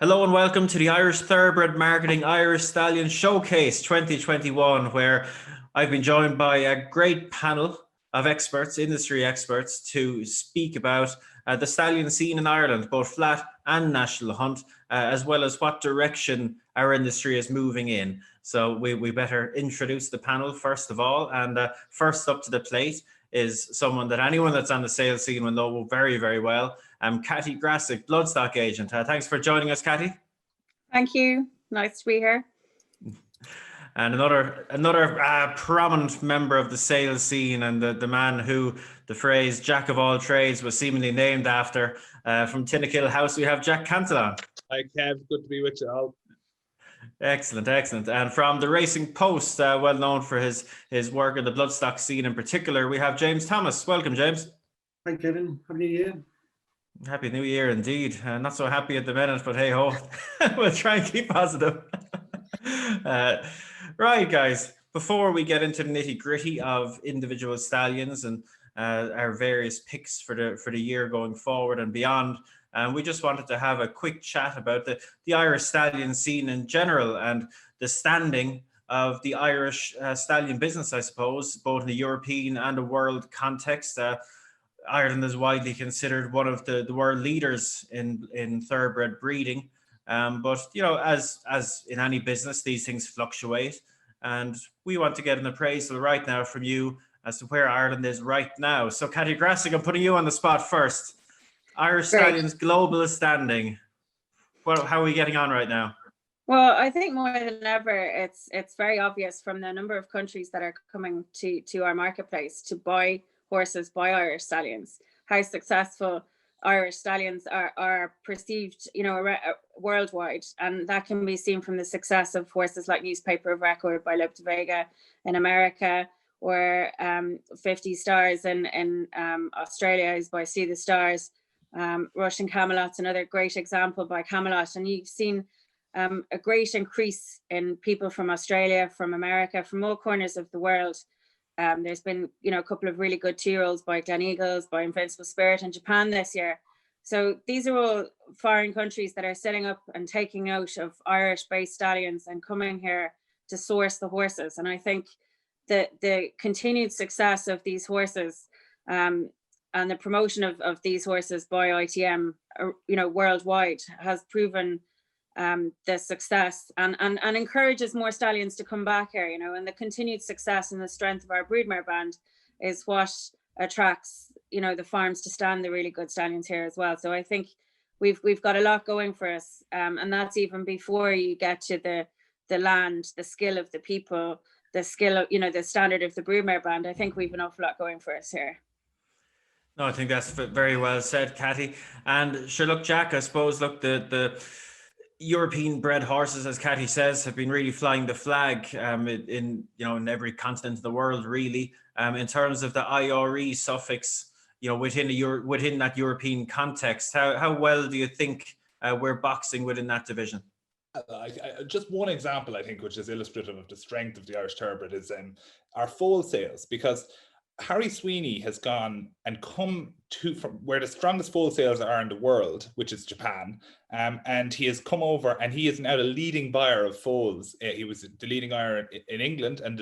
Hello and welcome to the Irish Thoroughbred Marketing Irish Stallion Showcase 2021, where I've been joined by a great panel of experts, industry experts, to speak about the stallion scene in Ireland, both flat and national hunt, as well as what direction our industry is moving in. So we better introduce the panel first of all. And first up to the plate is someone that anyone that's on the sales scene will know very, very well. Cathy Grassick, Bloodstock agent. Thanks for joining us, Cathy. Thank you. Nice to be here. And another prominent member of the sales scene, and the man who the phrase "Jack of all trades" was seemingly named after, from Tinnakill House, we have Jack Cantalan. Hi Kev, good to be with you all. Excellent. And from the Racing Post, well known for his work in the bloodstock scene in particular, we have James Thomas. Welcome, James. Hi Kevin, happy New Year. Happy New Year indeed. Not so happy at the minute, but hey ho, we'll try and keep positive. Right, guys, before we get into the nitty gritty of individual stallions and our various picks for the year going forward and beyond, we just wanted to have a quick chat about the Irish stallion scene in general and the standing of the Irish stallion business, I suppose, both in the European and the world context. Ireland is widely considered one of the world leaders in thoroughbred breeding. But, you know, as in any business, these things fluctuate. And we want to get an appraisal right now from you as to where Ireland is right now. So, Cathy Grassick, I'm putting you on the spot first. Irish Stallions global standing. How are we getting on right now? Well, I think more than ever, it's very obvious from the number of countries that are coming to our marketplace to buy horses by Irish stallions, how successful Irish stallions are perceived, you know, worldwide. And that can be seen from the success of horses like Newspaper of Record by Lope de Vega in America, or 50 Stars in Australia is by See the Stars. Russian Camelot's another great example by Camelot. And you've seen a great increase in people from Australia, from America, from all corners of the world. There's been, you know, a couple of really good 2-year-olds by Gleneagles, by Invincible Spirit in Japan this year. So these are all foreign countries that are setting up and taking note of Irish-based stallions and coming here to source the horses. And I think that the continued success of these horses and the promotion of these horses by ITM, you know, worldwide has proven the success and encourages more stallions to come back here, you know, and the continued success and the strength of our broodmare band is what attracts, you know, the farms to stand the really good stallions here as well. So I think we've got a lot going for us, and that's even before you get to the land, the skill of the people, the skill of, you know, the standard of the broodmare band. I think we've an awful lot going for us here. No, I think that's very well said, Cathy. And sure, look, Jack, I suppose, look, the European bred horses, as Cathy says, have been really flying the flag in every continent of the world, really. In terms of the IRE suffix, you know, within that European context, how well do you think we're boxing within that division? Just one example, I think, which is illustrative of the strength of the Irish Thoroughbred is our foal sales, because Harry Sweeney has gone and come to from where the strongest foal sales are in the world, which is Japan, and he has come over and he is now the leading buyer of foals. He was the leading buyer in England and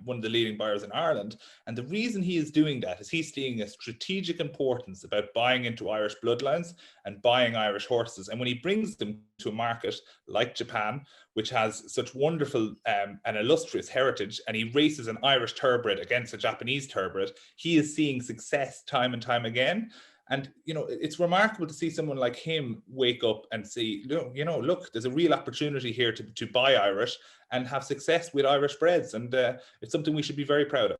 one of the leading buyers in Ireland. And the reason he is doing that is he's seeing a strategic importance about buying into Irish bloodlines and buying Irish horses. And when he brings them to a market like Japan, which has such wonderful and illustrious heritage, and he races an Irish thoroughbred against a Japanese thoroughbred, he is seeing success time and time again. And, you know, it's remarkable to see someone like him wake up and see, you know, look, there's a real opportunity here to buy Irish and have success with Irish breds. And it's something we should be very proud of.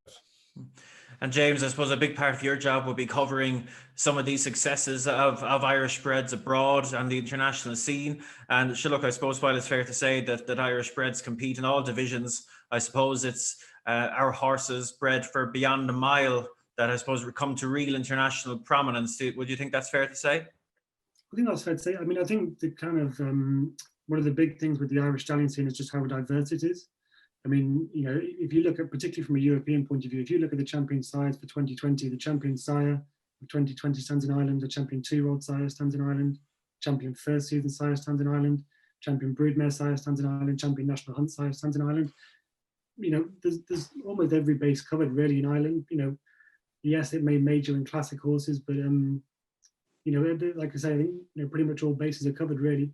And James, I suppose a big part of your job will be covering some of these successes of Irish breds abroad and the international scene. And sure, look, I suppose while it's fair to say that Irish breds compete in all divisions, I suppose it's our horses bred for beyond a mile that I suppose would come to real international prominence. Would you think that's fair to say? I think that's fair to say. I mean, I think the kind of one of the big things with the Irish stallion scene is just how diverse it is. I mean, you know, if you look at, particularly from a European point of view, if you look at the champion sires for 2020, the champion sire of 2020 stands in Ireland, the champion 2-year-old sire stands in Ireland, champion first season sire stands in Ireland, champion broodmare sire stands in Ireland, champion national hunt sire stands in Ireland. You know, there's almost every base covered really in Ireland. You know, yes, it may major in classic horses, but you know, like I say, I think, you know, pretty much all bases are covered really.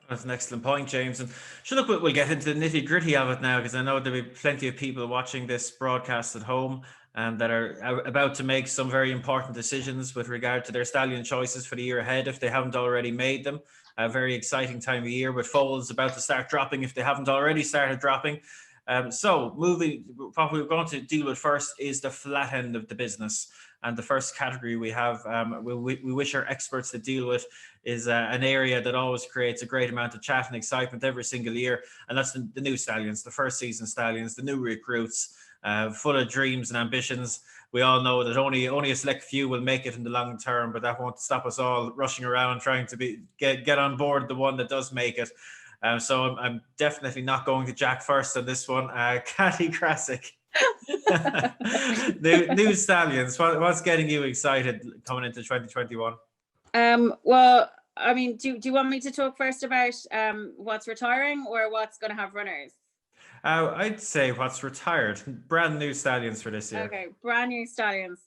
That's an excellent point, James. And sure, look, we'll get into the nitty gritty of it now, because I know there'll be plenty of people watching this broadcast at home that are about to make some very important decisions with regard to their stallion choices for the year ahead, if they haven't already made them. A very exciting time of year with foals about to start dropping if they haven't already started dropping. So what we're going to deal with first is the flat end of the business. And the first category we have, we wish our experts to deal with, is an area that always creates a great amount of chat and excitement every single year. And that's the new stallions, the first season stallions, the new recruits, full of dreams and ambitions. We all know that only a select few will make it in the long term, but that won't stop us all rushing around trying to get on board the one that does make it. So I'm definitely not going to Jack first on this one. Cathy Grassick. New stallions. What's getting you excited coming into 2021? Well, I mean, do you want me to talk first about what's retiring or what's going to have runners? I'd say what's retired. Brand new stallions for this year. Okay, brand new stallions.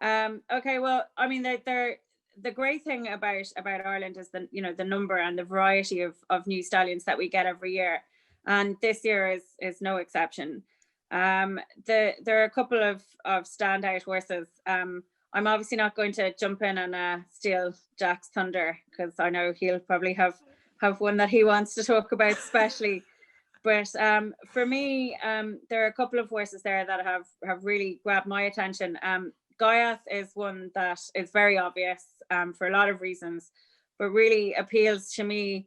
Okay, well, I mean, they're the great thing about Ireland is the number and the variety of new stallions that we get every year, and this year is no exception. There are a couple of standout horses. I'm obviously not going to jump in and steal Jack's thunder, because I know he'll probably have one that he wants to talk about especially. But for me, there are a couple of horses there that have really grabbed my attention. Goliath is one that is very obvious for a lot of reasons, but really appeals to me.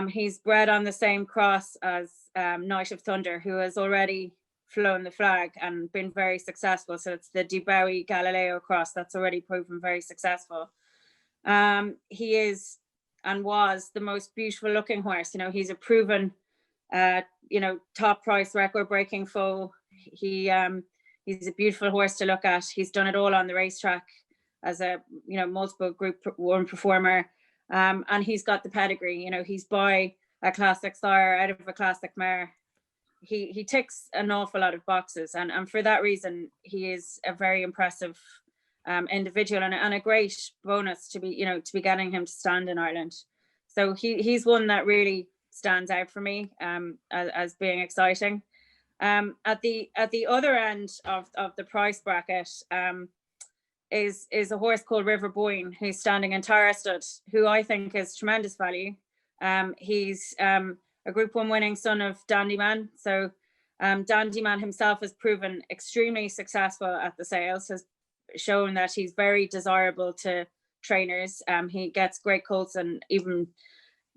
He's bred on the same cross as Knight of Thunder, who has already flown the flag and been very successful. So it's the Dubois Galileo cross that's already proven very successful. He is and was the most beautiful looking horse. You know, he's a proven top price record breaking foal. He's a beautiful horse to look at. He's done it all on the racetrack as a multiple Group 1 performer, and he's got the pedigree. You know, he's by a classic sire out of a classic mare. He ticks an awful lot of boxes, and for that reason he is a very impressive individual and a great bonus to be getting him to stand in Ireland. So he's one that really stands out for me as being exciting. At the other end of the price bracket is a horse called River Boyne, who's standing in Tara Stud, who I think is tremendous value. He's a Group 1 winning son of Dandyman. So Dandyman himself has proven extremely successful at the sales, has shown that he's very desirable to trainers. He gets great colts, and even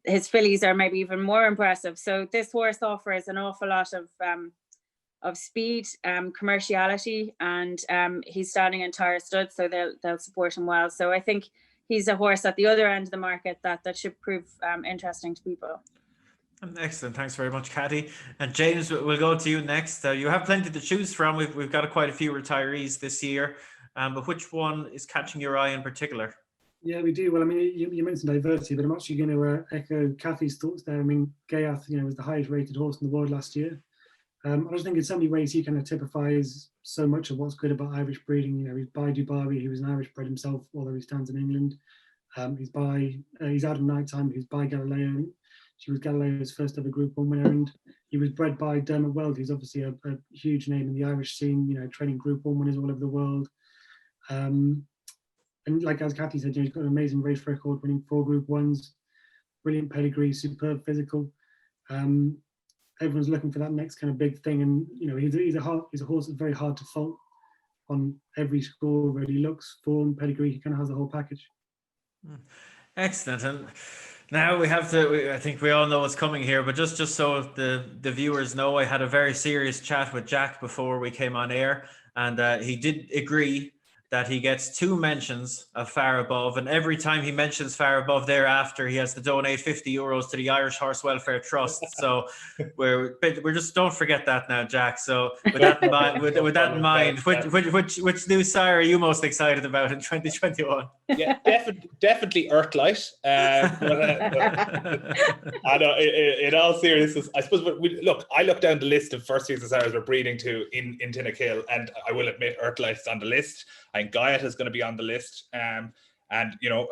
his fillies are maybe even more impressive. So this horse offers an awful lot of speed, commerciality, and he's standing in Tara Stud, so they'll support him well. So I think he's a horse at the other end of the market that should prove interesting to people. Excellent. Thanks very much, Cathy. And James, we'll go to you next. You have plenty to choose from. We've got quite a few retirees this year, but which one is catching your eye in particular? Yeah, we do. Well, I mean, you mentioned diversity, but I'm actually going to echo Cathy's thoughts there. I mean, Goliath, was the highest rated horse in the world last year. I just think in so many ways he kind of typifies so much of what's good about Irish breeding. He's by Dubois, he was an Irish bred himself, although he stands in England. He's out at night time, he's by Galileo. She was Galileo's first ever Group 1 winner, and he was bred by Dermot Weld, who's obviously a huge name in the Irish scene, training Group 1 winners all over the world. And like as Cathy said, he's got an amazing race record, winning 4 Group 1s, brilliant pedigree, superb physical. Everyone's looking for that next kind of big thing, and he's a horse that's very hard to fault on every score. Really, looks, form, pedigree, he kind of has the whole package. Excellent. And now we have to, I think we all know what's coming here, but just so the viewers know, I had a very serious chat with Jack before we came on air, and he did agree that he gets 2 mentions of Far Above, and every time he mentions Far Above thereafter, he has to donate €50 to the Irish Horse Welfare Trust. So we're just, don't forget that now, Jack. So with that in mind, with that in mind, which new sire are you most excited about in 2021? Yeah, definitely Earthlight. I know, in all seriousness, I suppose I look down the list of first season sires we're breeding to in Tinnakill, and I will admit Earthlight's on the list. I think Guyot is going to be on the list. And you know,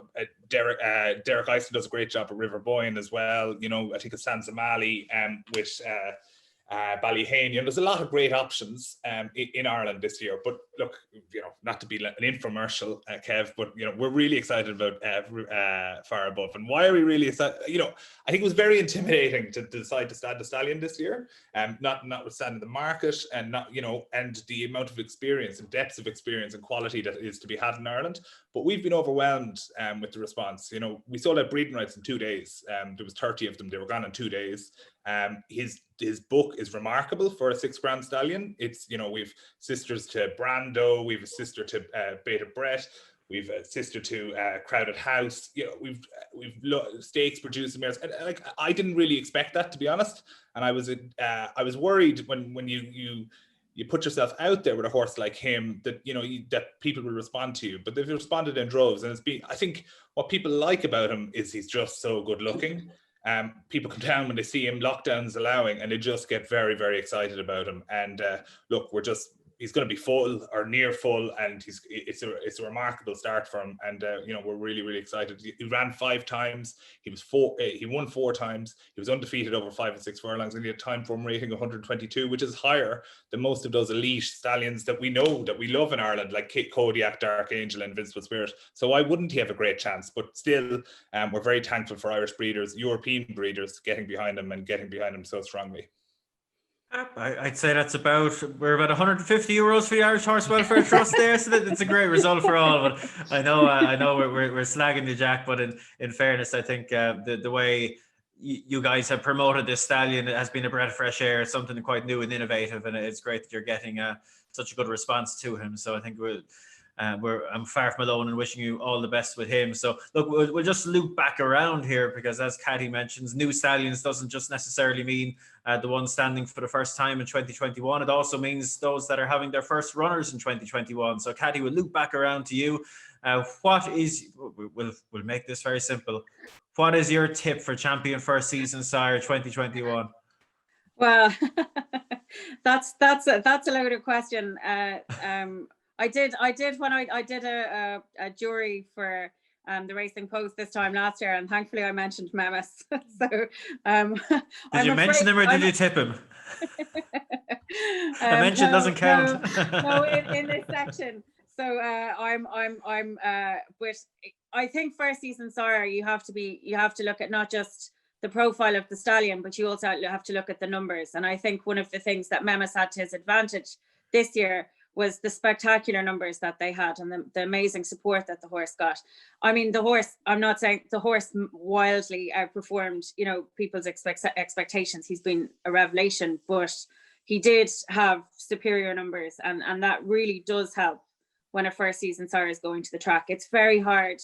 Derek Eisen does a great job at River Boyne as well. You know, I think it's Sansamali with Ballyhane. You know, there's a lot of great options in Ireland this year. But look, you know, not to be an infomercial, Kev, but you know, we're really excited about Far Above. And why are we really excited? You know, I think it was very intimidating to decide to stand the Stallion this year, notwithstanding the market and and the amount of experience and depth of experience and quality that is to be had in Ireland. But we've been overwhelmed with the response. You know, we sold out breeding rights in 2 days. There was 30 of them. They were gone in 2 days. His book is remarkable for a 6 grand stallion. It's, you know, we've sisters to Brando, we've a sister to Beta Brett, we've a sister to Crowded House. You know, we've stakes producing mares. And, like, I didn't really expect that, to be honest. And I was worried when you put yourself out there with a horse like him that, you know, that people will respond to you, but they've responded in droves. And I think what people like about him is he's just so good looking. People come down when they see him, lockdowns allowing, and they just get very, very excited about him. And look, he's going to be full or near full, and it's a remarkable start for him. And you know, we're really, really excited. He ran 5 times. He won 4 times. He was undefeated over 5 and 6 furlongs, and he had a time form rating of 122, which is higher than most of those elite stallions that we know that we love in Ireland, like Kodiak, Dark Angel, and Invincible Spirit. So why wouldn't he have a great chance? But still, we're very thankful for Irish breeders, European breeders, getting behind him and getting behind him so strongly. I'd say we're about €150 for the Irish Horse Welfare Trust there, so it's a great result for all. But I know we're slagging you, Jack, but in fairness, I think the way you guys have promoted this stallion has been a breath of fresh air. It's something quite new and innovative, and it's great that you're getting such a good response to him. So I think I'm far from alone in wishing you all the best with him. So look, we'll just loop back around here, because as Cathy mentions, new stallions doesn't just necessarily mean the one standing for the first time in 2021. It also means those that are having their first runners in 2021. So Cathy, we'll loop back around to you. We'll make this very simple. What is your tip for champion first season sire 2021? Well, that's a loaded question. I did when I did a jury for the Racing Post this time last year, and thankfully I mentioned Memis. So did you mention him or did you tip him? A mention doesn't count. No, in this section. So but I think first season sire, you have to look at not just the profile of the stallion, but you also have to look at the numbers. And I think one of the things that Memis had to his advantage this year was the spectacular numbers that they had and the amazing support that the horse got. I mean, I'm not saying the horse wildly outperformed, you know, people's expectations. He's been a revelation, but he did have superior numbers, and that really does help when a first season sire is going to the track. It's very hard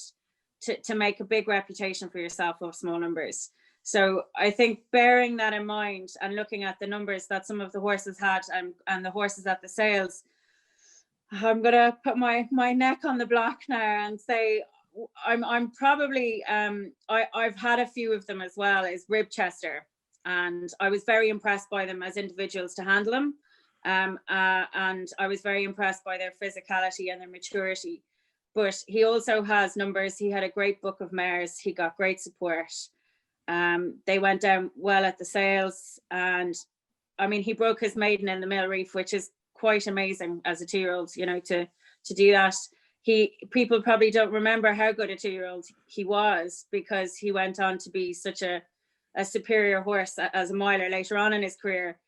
to make a big reputation for yourself off small numbers. So I think bearing that in mind and looking at the numbers that some of the horses had and the horses at the sales, I'm gonna put my neck on the block now and say I'm probably I've had a few of them as well, is Ribchester, and I was very impressed by them as individuals to handle them, and I was very impressed by their physicality and their maturity. But he also has numbers. He had a great book of mares. He got great support. They went down well at the sales, and I mean, he broke his maiden in the Mill Reef, which is quite amazing as a 2-year-old, you know, to do that. People probably don't remember how good a 2-year-old he was, because he went on to be such a superior horse as a miler later on in his career.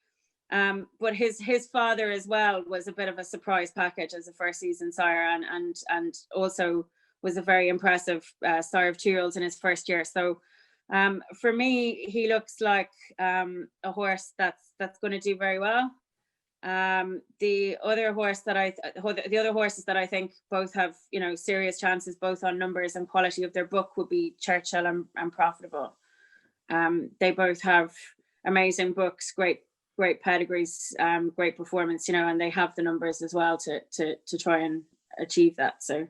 But his father as well was a bit of a surprise package as a first season sire, and also was a very impressive sire of 2-year-olds in his first year. So for me, he looks like a horse that's going to do very well. The other horses that I think both have, you know, serious chances both on numbers and quality of their book would be Churchill and Profitable. They both have amazing books, great pedigrees, great performance, you know, and they have the numbers as well to try and achieve that. So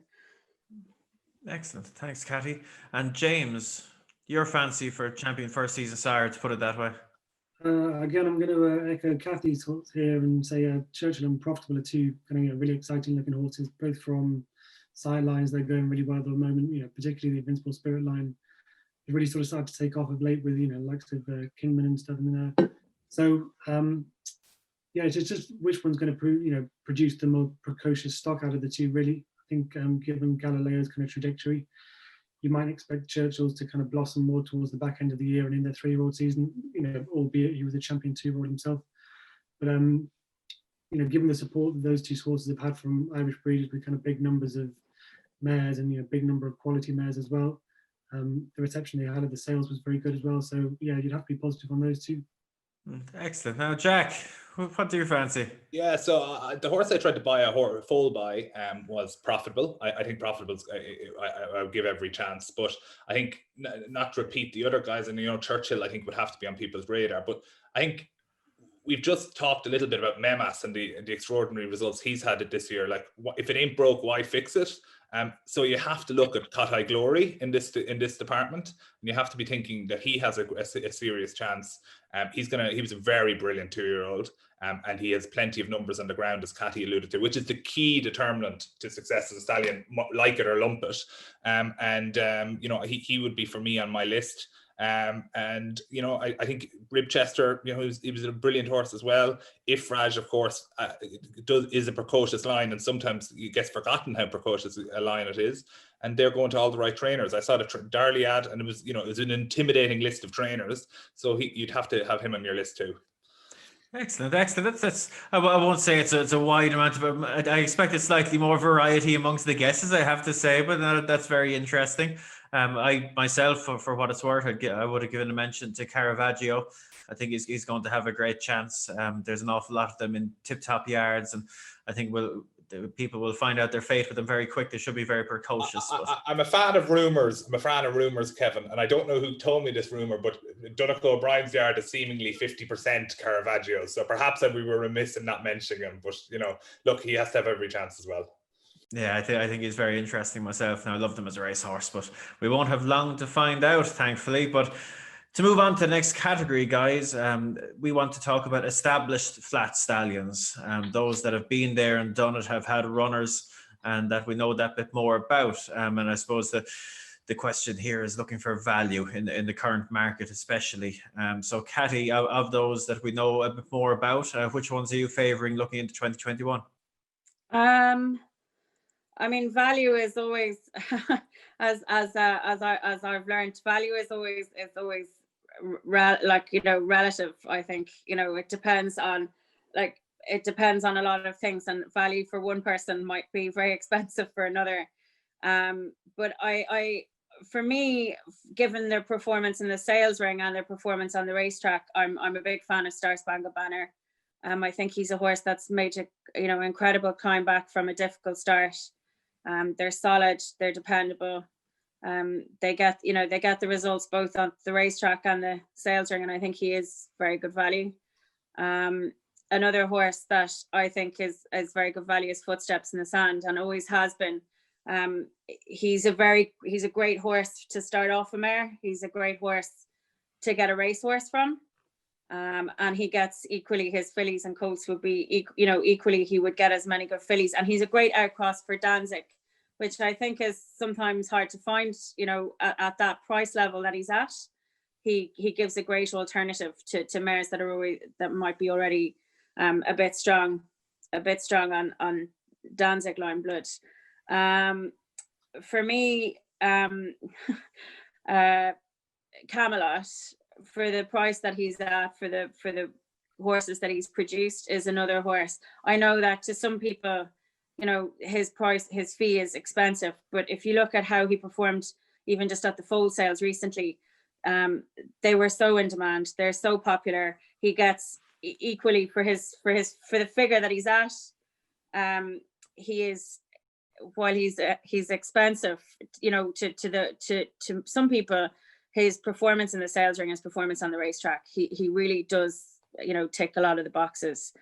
excellent, thanks, Cathy. And James, your fancy for champion first season Sire, to put it that way? Again, I'm going to echo Cathy's thoughts here and say Churchill and Profitable are two kind of really exciting looking horses, both from sidelines. They're going really well at the moment, you know, particularly the Invincible Spirit line. They've really sort of started to take off of late with, you know, likes of Kingman and stuff in there. So, yeah, it's just which one's going to produce the more precocious stock out of the two, really. I think given Galileo's kind of trajectory, you might expect Churchill's to kind of blossom more towards the back end of the year and in their 3-year-old season, you know, albeit he was a champion 2-year-old himself. But, you know, given the support that those two horses have had from Irish breeders with kind of big numbers of mares and, you know, big number of quality mares as well, the reception they had at the sales was very good as well. So, yeah, you'd have to be positive on those two. Excellent. Now, Jack, what do you fancy? Yeah, so the horse I tried to buy a full buy was Profitable. I think Profitable's I would give every chance, but I think not to repeat the other guys, and you know, Churchill I think would have to be on people's radar. But I think we've just talked a little bit about Memas and the extraordinary results he's had this year. Like, if it ain't broke, why fix it? So you have to look at Cathy Glory in this department, and you have to be thinking that he has a serious chance. He was a very brilliant 2-year-old, and he has plenty of numbers on the ground, as Cathy alluded to, which is the key determinant to success as a stallion, like it or lump it. You know, he would be for me on my list. And you know, I think Ribchester, you know, he was a brilliant horse as well. Ifraj, of course, is a precocious line, and sometimes it gets forgotten how precocious a line it is. And they're going to all the right trainers. I saw the Darley ad, and it was, you know, it was an intimidating list of trainers. So you'd have to have him on your list too. Excellent. That's I won't say it's a wide amount of. I expected slightly more variety amongst the guesses, I have to say, but that's very interesting. I myself, for what it's worth, I would have given a mention to Caravaggio. I think he's going to have a great chance. There's an awful lot of them in tip-top yards, and I think people will find out their fate with them very quick. They should be very precocious. I'm a fan of rumours. Kevin, and I don't know who told me this rumour, but Donegal O'Brien's yard is seemingly 50% Caravaggio. So perhaps we were remiss in not mentioning him. But you know, look, he has to have every chance as well. Yeah, I think he's very interesting myself. Now, I loved him as a racehorse, but we won't have long to find out, thankfully. But to move on to the next category, guys, we want to talk about established flat stallions. Those that have been there and done it, have had runners, and that we know that bit more about. And I suppose the question here is looking for value in the current market, especially. So, Cathy, of those that we know a bit more about, which ones are you favouring looking into 2021? I mean, value is always, as I've learned, value is always like, you know, relative. I think, you know, it depends on a lot of things, and value for one person might be very expensive for another. But for me, given their performance in the sales ring and their performance on the racetrack, I'm a big fan of Star Spangled Banner. I think he's a horse that's made a, you know, incredible climb back from a difficult start. They're solid, they're dependable. They get the results both on the racetrack and the sales ring, and I think he is very good value. Another horse that I think is very good value is Footsteps in the Sand, and always has been. He's a great horse to start off a mare. He's a great horse to get a racehorse from. And he gets equally, his fillies and colts would be, you know, equally he would get as many good fillies, and he's a great outcross for Danzig, which I think is sometimes hard to find, you know, at that price level that he's at. He gives a great alternative to mares that might be already a bit strong on Danzig line blood. For me, Camelot, for the price that he's at, for the horses that he's produced, is another horse. I know that to some people, you know, his fee is expensive, but if you look at how he performed even just at the foal sales recently, they were so in demand. They're so popular. He gets equally for the figure that he's at. He is, while he's expensive, you know, to some people, his performance in the sales ring, his performance on the racetrack, he really does, you know, tick a lot of the boxes.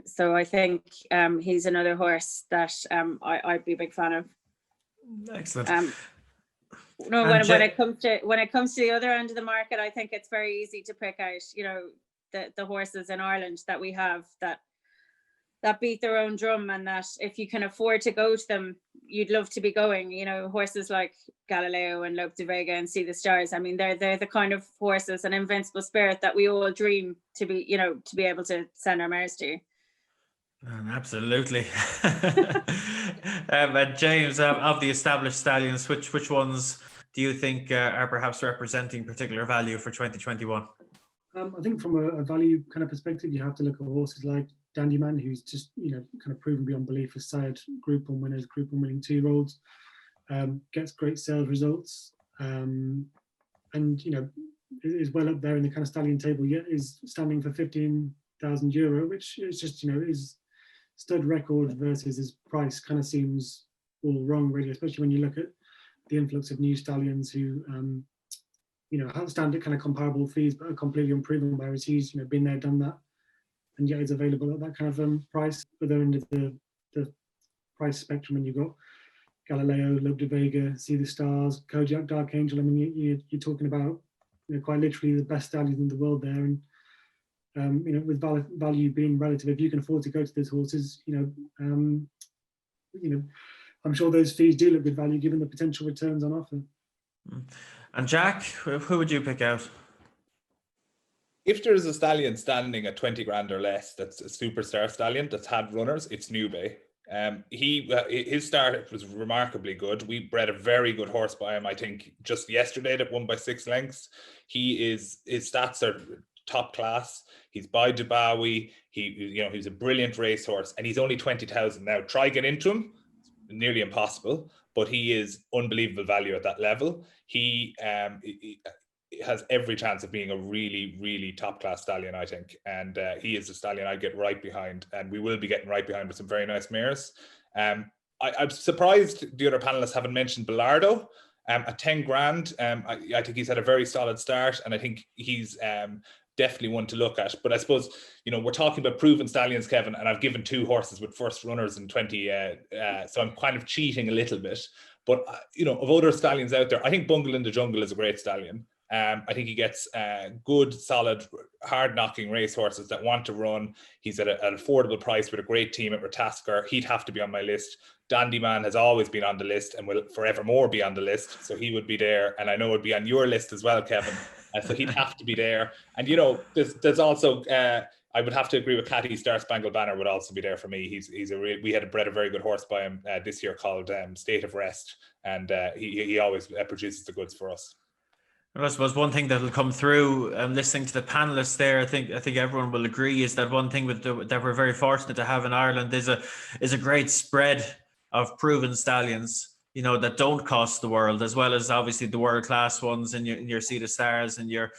So I think he's another horse that I'd be a big fan of. Excellent. No, when it comes to the other end of the market, I think it's very easy to pick out, you know, the horses in Ireland that we have that beat their own drum, and that if you can afford to go to them, you'd love to be going. You know, horses like Galileo and Lope de Vega and See the Stars. I mean, they're the kind of horses, an invincible spirit that we all dream to be, you know, to be able to send our mares to. Absolutely. And James, of the established stallions, which ones do you think are perhaps representing particular value for 2021? I think from a value kind of perspective, you have to look at horses like Dandyman, who's just, you know, kind of proven beyond belief as sired Group 1 winners, Group 1 winning 2-year-olds, gets great sales results, and, you know, is well up there in the kind of stallion table, yet is standing for €15,000, which is just, you know, is stud record versus his price kind of seems all wrong, really, especially when you look at the influx of new stallions who, you know, stand at kind of comparable fees but are completely unproven, whereas he's, you know, been there, done that, and yet is available at that kind of price. Other end of the price spectrum, when you've got Galileo, Lope de Vega, See the Stars, Kojak, Dark Angel. I mean, you're talking about, you know, quite literally the best stallions in the world there, and you know, with value being relative, if you can afford to go to those horses, you know, I'm sure those fees do look good value given the potential returns on offer. And Jack, who would you pick out? If there is a stallion standing at 20 grand or less, that's a superstar stallion that's had runners, it's Newbay. His start was remarkably good. We bred a very good horse by him, I think, just yesterday, that won by 6 lengths. His stats are top class. He's by Dubawi. He's a brilliant racehorse, and he's only 20,000 now. Try get into him, it's nearly impossible, but he is unbelievable value at that level. He has every chance of being a really, really top class stallion, I think, and he is a stallion I get right behind, and we will be getting right behind with some very nice mares. I'm surprised the other panelists haven't mentioned Bilardo. At 10 grand, I think he's had a very solid start, and I think he's definitely one to look at. But I suppose, you know, we're talking about proven stallions, Kevin, and I've given 2 horses with first runners in 20, so I'm kind of cheating a little bit. But, you know, of other stallions out there, I think Bungle in the Jungle is a great stallion. I think he gets good, solid, hard-knocking racehorses that want to run. He's at an affordable price with a great team at Ratasker. He'd have to be on my list. Dandyman has always been on the list and will forevermore be on the list, so he would be there. And I know it would be on your list as well, Kevin. So he'd have to be there. And, you know, there's also, I would have to agree with Cathy, Star Spangled Banner would also be there for me. We had bred a very good horse by him this year called State of Rest, and he always produces the goods for us. Well, I suppose one thing that will come through listening to the panelists there, I think everyone will agree, is that one thing that we're very fortunate to have in Ireland is a great spread of proven stallions, you know, that don't cost the world, as well as obviously the world class ones and your See the Stars and your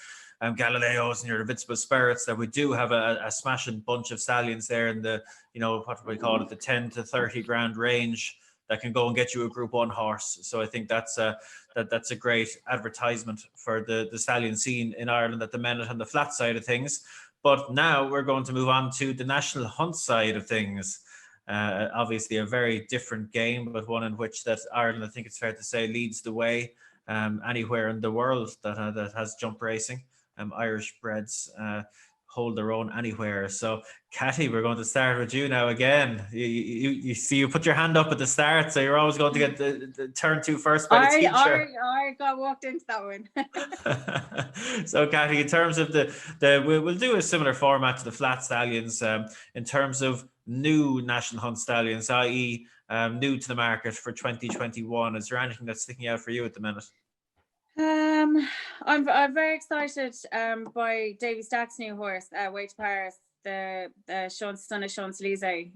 Galileos and your Invincible Spirits. That we do have a smashing bunch of stallions there in the, you know, what do we call it, the 10 to 30 grand range, that can go and get you a Group 1 horse. So I think that's a great advertisement for the stallion scene in Ireland at the minute on the flat side of things. But now we're going to move on to the national hunt side of things. Obviously a very different game, but one in which that Ireland, I think it's fair to say, leads the way anywhere in the world that has jump racing. Irish breds hold their own anywhere. So Cathy, we're going to start with you now again. You see, you put your hand up at the start, so you're always going to get the turn 2 first by the teacher. I got walked into that one. So Cathy, in terms of we'll do a similar format to the flat stallions, in terms of new national hunt stallions, i.e. new to the market for 2021. Is there anything that's sticking out for you at the minute? I'm very excited by Davy Stack's new horse, Way to Paris, the son of Sean Salise.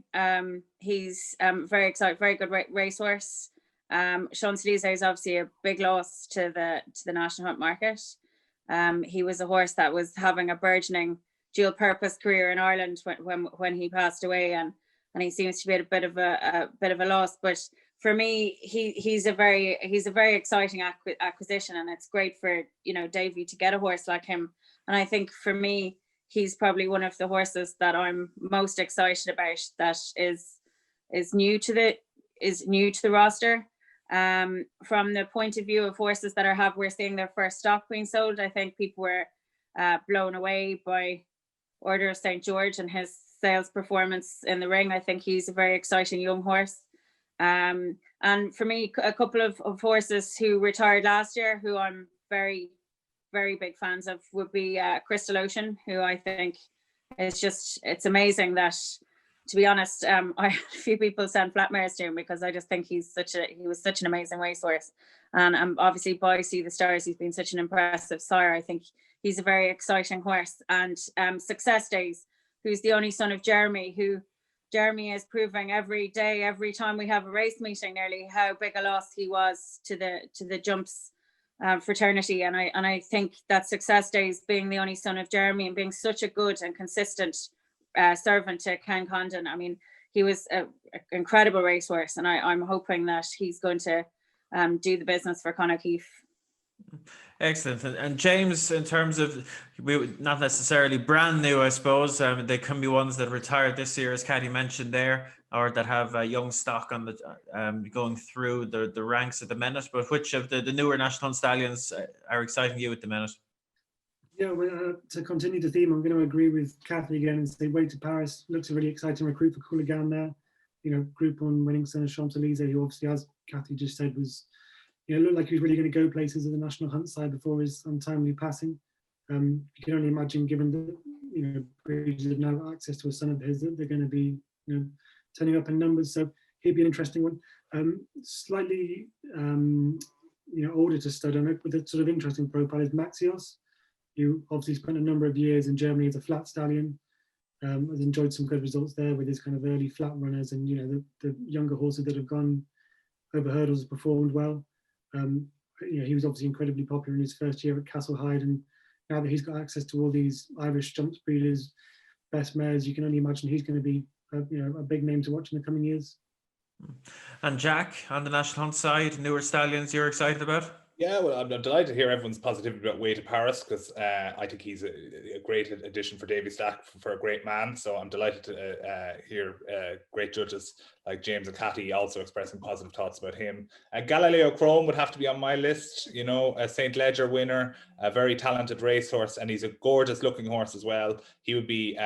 He's very excited, very good racehorse. Sean Salise is obviously a big loss to the national hunt market. He was a horse that was having a burgeoning dual purpose career in Ireland when he passed away, and he seems to be at a bit of a loss. But for me, he's a very exciting acquisition, and it's great for, you know, Davy to get a horse like him. And I think for me, he's probably one of the horses that I'm most excited about that is new to the roster. From the point of view of horses that we're seeing their first stock being sold, I think people were blown away by Order of St. George and his sales performance in the ring. I think he's a very exciting young horse. And for me, a couple of horses who retired last year, who I'm very, very big fans of, would be Crystal Ocean, who I think is just, it's amazing that, to be honest, I had a few people send flat mares to him because I just think he was such an amazing racehorse. And obviously by Sea the Stars, he's been such an impressive sire. I think he's a very exciting horse. And Success Days, who's the only son of Jeremy, who Jeremy is proving every day, every time we have a race meeting nearly, how big a loss he was to the jumps fraternity. And I think that Success Days, being the only son of Jeremy and being such a good and consistent servant to Ken Condon, I mean, he was an incredible racehorse, and I'm hoping that he's going to do the business for Conn O'Keefe. Excellent. And James, in terms of, not necessarily brand new, I suppose, they can be ones that retired this year, as Cathy mentioned there, or that have young stock on the going through the ranks at the minute. But which of the newer National Hunt Stallions are exciting you at the minute? Yeah, well, to continue the theme, I'm going to agree with Cathy again and say Way to Paris looks a really exciting recruit for Cooligan there. You know, Group 1 winning son of Champs-Élysées, who obviously, as Cathy just said, was, you know, looked like he was really going to go places at the National Hunt side before his untimely passing. You can only imagine, given that, you know, breeders have now access to a son of his, that they're going to be, you know, turning up in numbers. So he'd be an interesting one. Slightly, you know, older to stud on it, with a sort of interesting profile is Maxios, who obviously spent a number of years in Germany as a flat stallion. Has enjoyed some good results there with his kind of early flat runners, and, you know, the younger horses that have gone over hurdles have performed well. You know, he was obviously incredibly popular in his first year at Castle Hyde, and now that he's got access to all these Irish jumps breeders, best mares, you can only imagine he's going to be you know, a big name to watch in the coming years. And Jack, on the National Hunt side, newer stallions you're excited about? Yeah, well, I'm delighted to hear everyone's positivity about Way to Paris, because I think he's a great addition for Davy Stack, for a great man. So I'm delighted to hear great judges like James and Cathy also expressing positive thoughts about him. Galileo Chrome would have to be on my list. You know, a St. Leger winner, a very talented racehorse, and he's a gorgeous looking horse as well. He'd be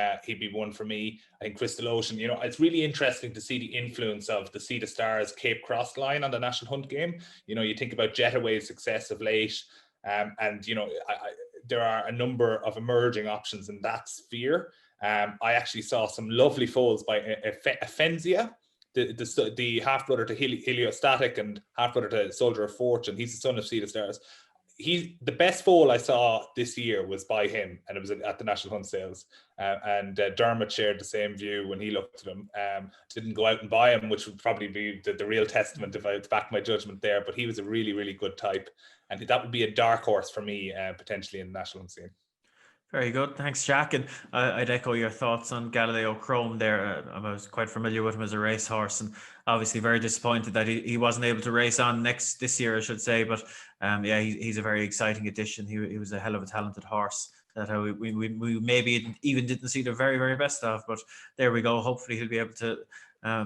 one for me. I think Crystal Ocean, you know, it's really interesting to see the influence of the Sea the Stars Cape Cross line on the National Hunt game. You know, you think about Getaway's success of late, and, you know, there are a number of emerging options in that sphere. I actually saw some lovely foals by Afenzia, the half-brother to Heliostatic and half-brother to Soldier of Fortune. He's the son of Sea the Stars. The best foal I saw this year was by him, and it was at the National Hunt Sales. And Dermot shared the same view when he looked at him. Didn't go out and buy him, which would probably be the real testament if I had to back my judgment there. But he was a really, really good type, and that would be a dark horse for me, potentially in the National Hunt scene. Very good. Thanks, Jack. And I'd echo your thoughts on Galileo Chrome there. I was quite familiar with him as a racehorse, and obviously very disappointed that he wasn't able to race on this year, I should say. But yeah, he's a very exciting addition. He was a hell of a talented horse that we maybe even didn't see the very, very best of. But there we go. Hopefully he'll be able to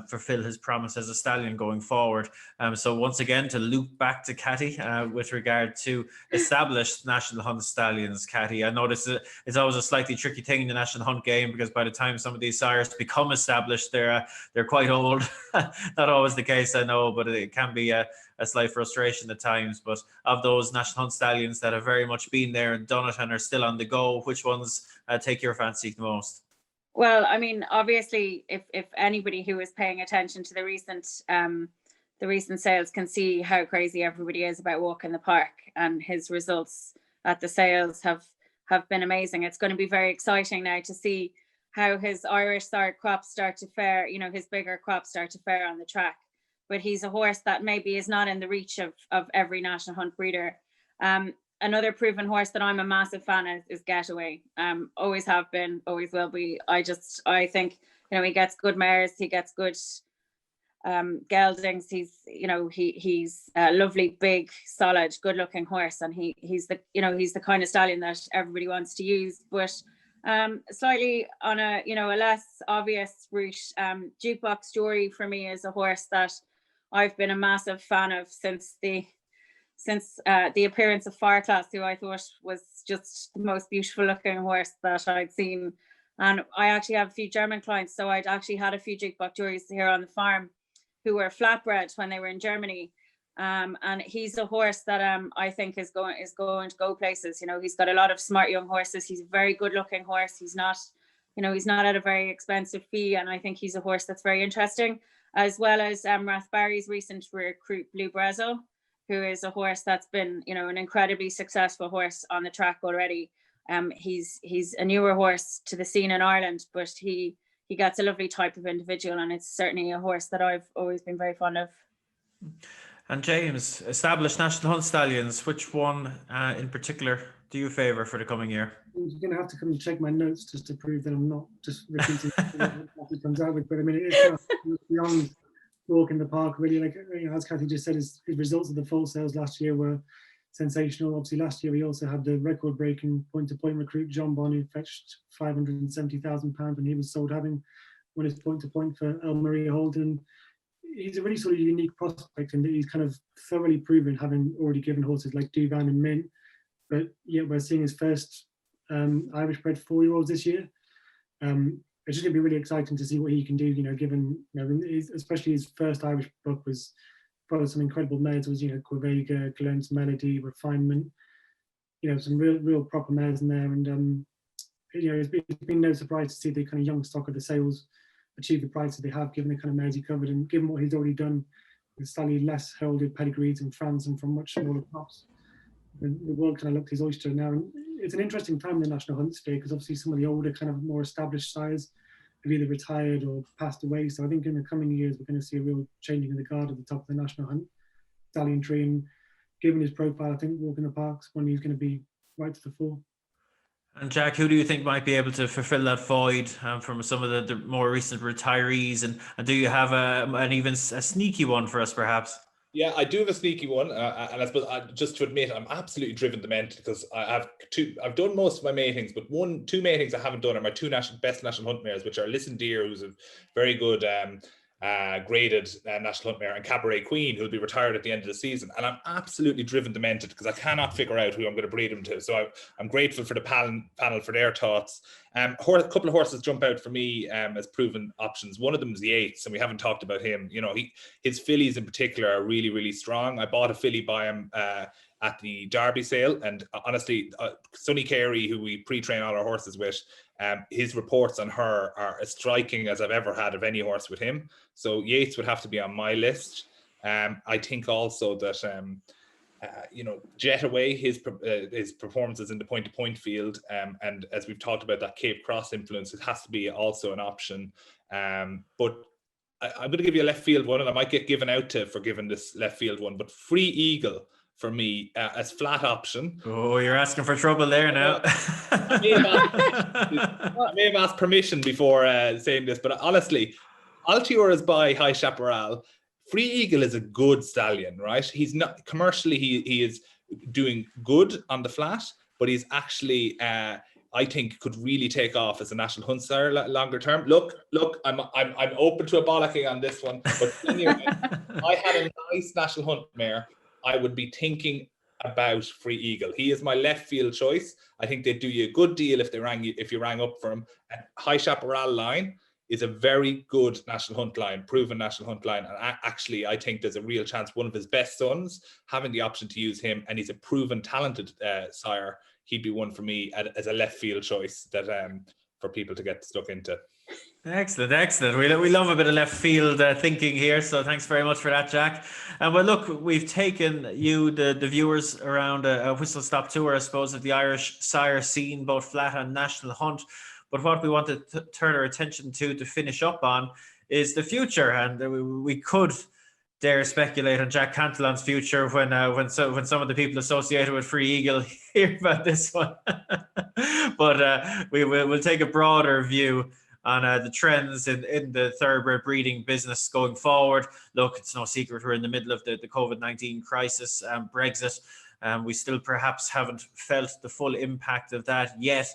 fulfill his promise as a stallion going forward. So once again, to loop back to Cathy with regard to established National Hunt stallions, Cathy, I notice it's always a slightly tricky thing in the National Hunt game, because by the time some of these sires become established, they're quite old. Not always the case, I know, but it can be a slight frustration at times. But of those National Hunt stallions that have very much been there and done it and are still on the go, which ones take your fancy the most? Well, I mean, obviously, if anybody who is paying attention to the recent sales can see how crazy everybody is about Walk in the Park, and his results at the sales have been amazing. It's going to be very exciting now to see how his Irish sire crops start to fare, you know, his bigger crops start to fare on the track. But he's a horse that maybe is not in the reach of every National Hunt breeder. another proven horse that I'm a massive fan of is Getaway. Always have been, always will be. I think, you know, he gets good mares, he gets good geldings. He's a lovely, big, solid, good-looking horse, and he's the kind of stallion that everybody wants to use. But slightly on a less obvious route, Jukebox Jury for me is a horse that I've been a massive fan of since the appearance of Fireclass, who I thought was just the most beautiful looking horse that I'd seen. And I actually have a few German clients, so I'd actually had a few Jukebox Juries here on the farm who were flatbred when they were in Germany. And he's a horse that I think is going to go places. You know, he's got a lot of smart young horses. He's a very good looking horse. He's not at a very expensive fee, and I think he's a horse that's very interesting, as well as Rathbarry's recent recruit Blue Brezo, who is a horse that's been, you know, an incredibly successful horse on the track already. He's a newer horse to the scene in Ireland, but he gets a lovely type of individual, and it's certainly a horse that I've always been very fond of. And James, established National Hunt Stallions, which one in particular do you favour for the coming year? You're going to have to come and check my notes just to prove that I'm not just repeating what he comes out with. But I mean, it is beyond walk in the park, really. Like, you know, as Cathy just said, his results of the full sales last year were sensational. Obviously, last year we also had the record-breaking point-to-point recruit John Boyne, who fetched £570,000 when he was sold, having won his point-to-point for El Maria Holden. He's a really sort of unique prospect in that he's kind of thoroughly proven, having already given horses like Duvan and Mint. But yet we're seeing his first Irish bred 4-year-olds this year. It's just going to be really exciting to see what he can do, you know, given, you know, especially his first Irish book was followed some incredible mares. Was, you know, Quavega, Glenn's Melody, Refinement, you know, some real proper mares in there. And, you know, it's been no surprise to see the kind of young stock of the sales achieve the price that they have, given the kind of mares he covered and given what he's already done with slightly less heralded pedigrees in France and from much smaller crops. The world kind of looked his oyster now. And it's an interesting time in the National Hunt today, because obviously some of the older, kind of more established sires have either retired or passed away. So I think in the coming years, we're going to see a real changing of the guard at the top of the National Hunt stallion tree. And given his profile, I think Walk in the Park's one he's going to be right to the fore. And Jack, who do you think might be able to fulfill that void from some of the more recent retirees? And do you have an even a sneaky one for us, perhaps? Yeah, I do have a sneaky one, and I suppose just to admit, I'm absolutely driven to ment, because I've done most of my matings, but two matings I haven't done are my two best National Hunt mares, which are Listen Dear, who's a very good graded National Hunt mare, and Cabaret Queen, who'll be retired at the end of the season. And I'm absolutely driven to ment it, because I cannot figure out who I'm going to breed him to. So I'm grateful for the panel for their thoughts. A couple of horses jump out for me as proven options. One of them is Yates, and we haven't talked about him. You know, his fillies in particular are really, really strong. I bought a filly by him at the Derby sale, and honestly, Sonny Carey, who we pre-train all our horses with, his reports on her are as striking as I've ever had of any horse with him. So Yates would have to be on my list. I think also that you know, Getaway, his performances in the point-to-point field, and as we've talked about that Cape Cross influence, it has to be also an option. But I'm going to give you a left field one, and I might get given out to for giving this left field one, but Free Eagle for me as flat option. Oh, you're asking for trouble there now. I may have asked permission before saying this, but honestly, Altior is by High Chaparral. Free Eagle is a good stallion, right? He's not commercially, he is doing good on the flat, but he's actually I think could really take off as a National Hunt sire longer term. Look, I'm open to a bollocking on this one, but anyway, I had a nice National Hunt mare. I would be thinking about Free Eagle. He is my left field choice. I think they'd do you a good deal if you rang up for him. And High Chaparral line is a very good National Hunt line, proven National Hunt line. And actually, I think there's a real chance one of his best sons having the option to use him, and he's a proven talented sire. He'd be one for me as a left field choice that for people to get stuck into. Excellent. We love a bit of left field thinking here, so thanks very much for that, Jack. And well, look, we've taken you, the viewers, around a whistle-stop tour, I suppose, of the Irish sire scene, both flat and National Hunt. But what we want to turn our attention to finish up on is the future, and we could dare speculate on Jack Cantalan's future when some of the people associated with Free Eagle hear about this one. But we'll take a broader view on the trends in the thoroughbred breeding business going forward. Look, it's no secret we're in the middle of the COVID-19 crisis, Brexit. We still perhaps haven't felt the full impact of that yet.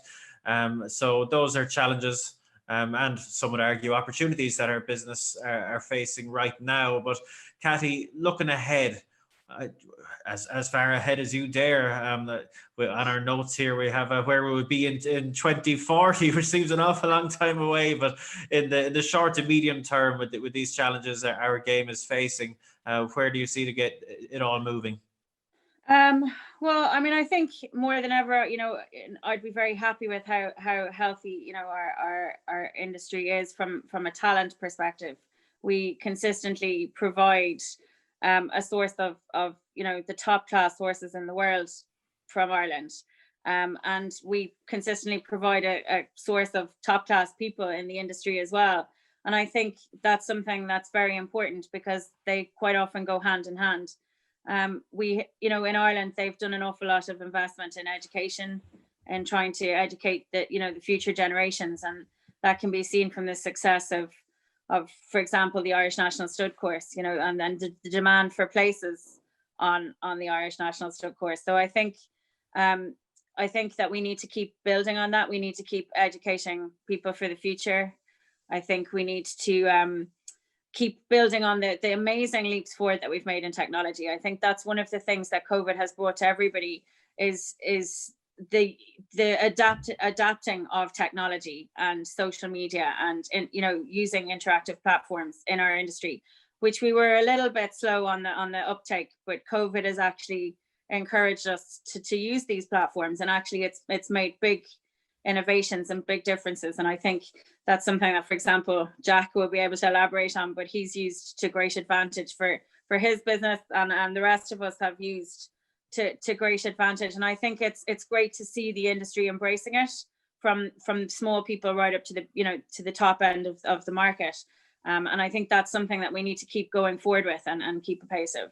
So those are challenges and some would argue opportunities that our business are facing right now. But Cathy, looking ahead, as far ahead as you dare, on our notes here we have where we would be in 2040, which seems an awful long time away, but in the short to medium term with these challenges our game is facing, where do you see to get it all moving? Well, I mean, I think more than ever, I'd be very happy with how healthy, our industry is from a talent perspective. We consistently provide a source of the top class horses in the world from Ireland. And we consistently provide a source of top class people in the industry as well. And I think that's something that's very important because they quite often go hand in hand. In Ireland, they've done an awful lot of investment in education and trying to educate the future generations. And that can be seen from the success of, for example, the Irish National Stud Course, and then the demand for places on the Irish National Stud Course. So I think that we need to keep building on that. We need to keep educating people for the future. I think we need to keep building on the amazing leaps forward that we've made in technology. I think that's one of the things that COVID has brought to everybody is the adapting of technology and social media and using interactive platforms in our industry, which we were a little bit slow on the uptake, but COVID has actually encouraged us to use these platforms, and actually it's made big innovations and big differences. And I think that's something that, for example, Jack will be able to elaborate on, but he's used to great advantage for his business, and the rest of us have used to great advantage. And I think it's great to see the industry embracing it from small people right up to the top end of the market. And I think that's something that we need to keep going forward with and keep a pace of.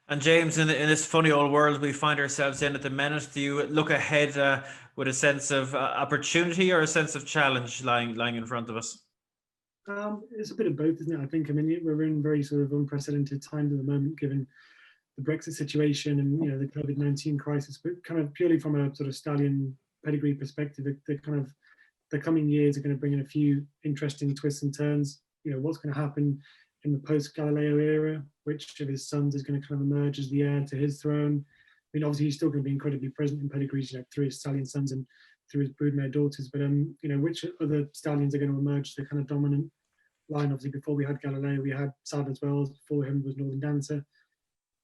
And James, in this funny old world we find ourselves in at the minute, do you look ahead with a sense of opportunity or a sense of challenge lying in front of us? It's a bit of both, isn't it? I think, we're in very sort of unprecedented times at the moment, given the Brexit situation and the COVID-19 crisis, but kind of purely from a sort of stallion pedigree perspective, the coming years are going to bring in a few interesting twists and turns. What's going to happen in the post-Galileo era, which of his sons is going to kind of emerge as the heir to his throne. Obviously he's still going to be incredibly present in pedigrees, through his stallion sons and through his broodmare daughters. But which other stallions are going to emerge the kind of dominant line? Obviously, before we had Galileo, we had Sad as well. Before him was Northern Dancer.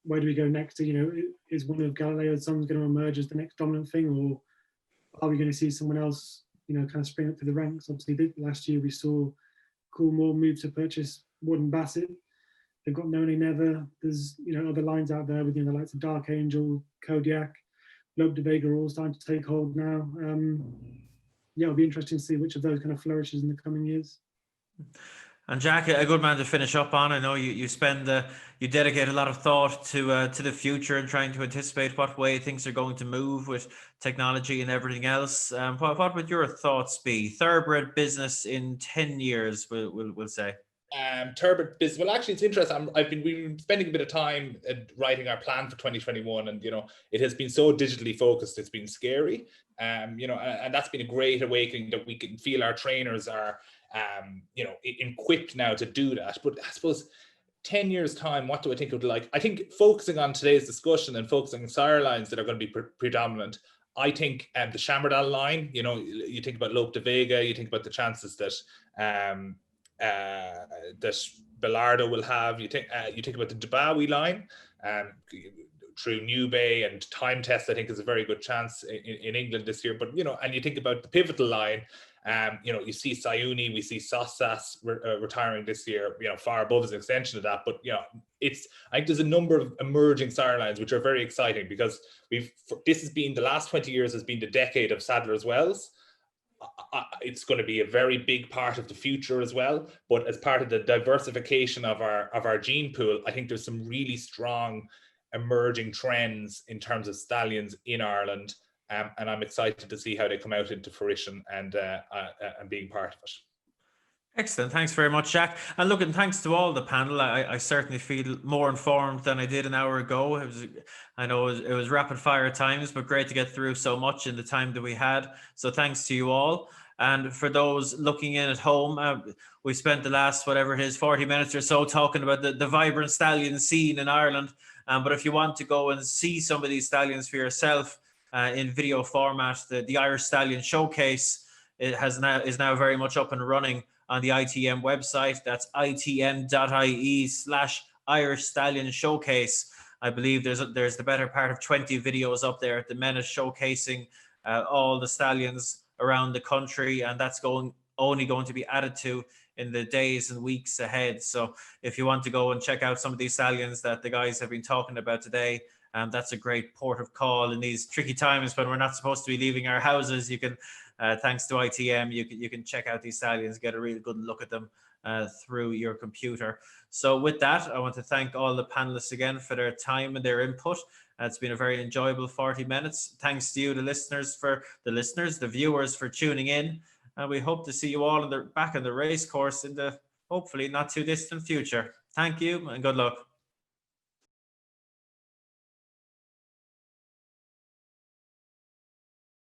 Where do we go next? Is one of Galileo's sons going to emerge as the next dominant thing, or are we going to see someone else, kind of spring up through the ranks? Obviously, last year we saw Coolmore move to purchase Warden Bassett. They've got No Nay Never. There's other lines out there with the likes of Dark Angel, Kodiak, Lope de Vega, all starting to take hold now. It'll be interesting to see which of those kind of flourishes in the coming years. And Jack, a good man to finish up on. I know you dedicate a lot of thought to the future and trying to anticipate what way things are going to move with technology and everything else. What would your thoughts be? Thoroughbred business in 10 years, we'll say. Thoroughbred business. Well, actually, it's interesting. We've been spending a bit of time writing our plan for 2021, and it has been so digitally focused. It's been scary, and that's been a great awakening that we can feel our trainers are, equipped now to do that. But I suppose 10 years time, what do I think it would like? I think focusing on today's discussion and focusing on sire lines that are going to be predominant. I think the Chamberlain line. You think about Lope de Vega. You think about the chances that Bellardo will have. You think about the Dubawi line through New Bay and Time Test. I think is a very good chance in England this year. But and you think about the pivotal line. You see Sayuni, we see Sossas retiring this year. Far above as an extension of that. But I think there's a number of emerging sire lines which are very exciting because this has been the last 20 years has been the decade of Sadler's Wells. it's going to be a very big part of the future as well. But as part of the diversification of our gene pool, I think there's some really strong emerging trends in terms of stallions in Ireland, and I'm excited to see how they come out into fruition and being part of it. Excellent. Thanks very much, Jack. And look, and thanks to all the panel. I certainly feel more informed than I did an hour ago. I know it was rapid fire at times, but great to get through so much in the time that we had. So thanks to you all. And for those looking in at home, we spent the last, whatever it is, 40 minutes or so talking about the vibrant stallion scene in Ireland. But if you want to go and see some of these stallions for yourself in video format, the Irish Stallion Showcase is now very much up and running on the ITM website. That's itm.ie/Irish Stallion Showcase. I believe there's the better part of 20 videos up there at the minute showcasing all the stallions around the country, and that's only going to be added to in the days and weeks ahead. So if you want to go and check out some of these stallions that the guys have been talking about today, that's a great port of call in these tricky times when we're not supposed to be leaving our houses. You can, thanks to ITM, you can check out these stallions, get a really good look at them through your computer. So with that, I want to thank all the panelists again for their time and their input. It's been a very enjoyable 40 minutes. Thanks to you, the viewers for tuning in. And we hope to see you all back on the race course in the hopefully not too distant future. Thank you and good luck.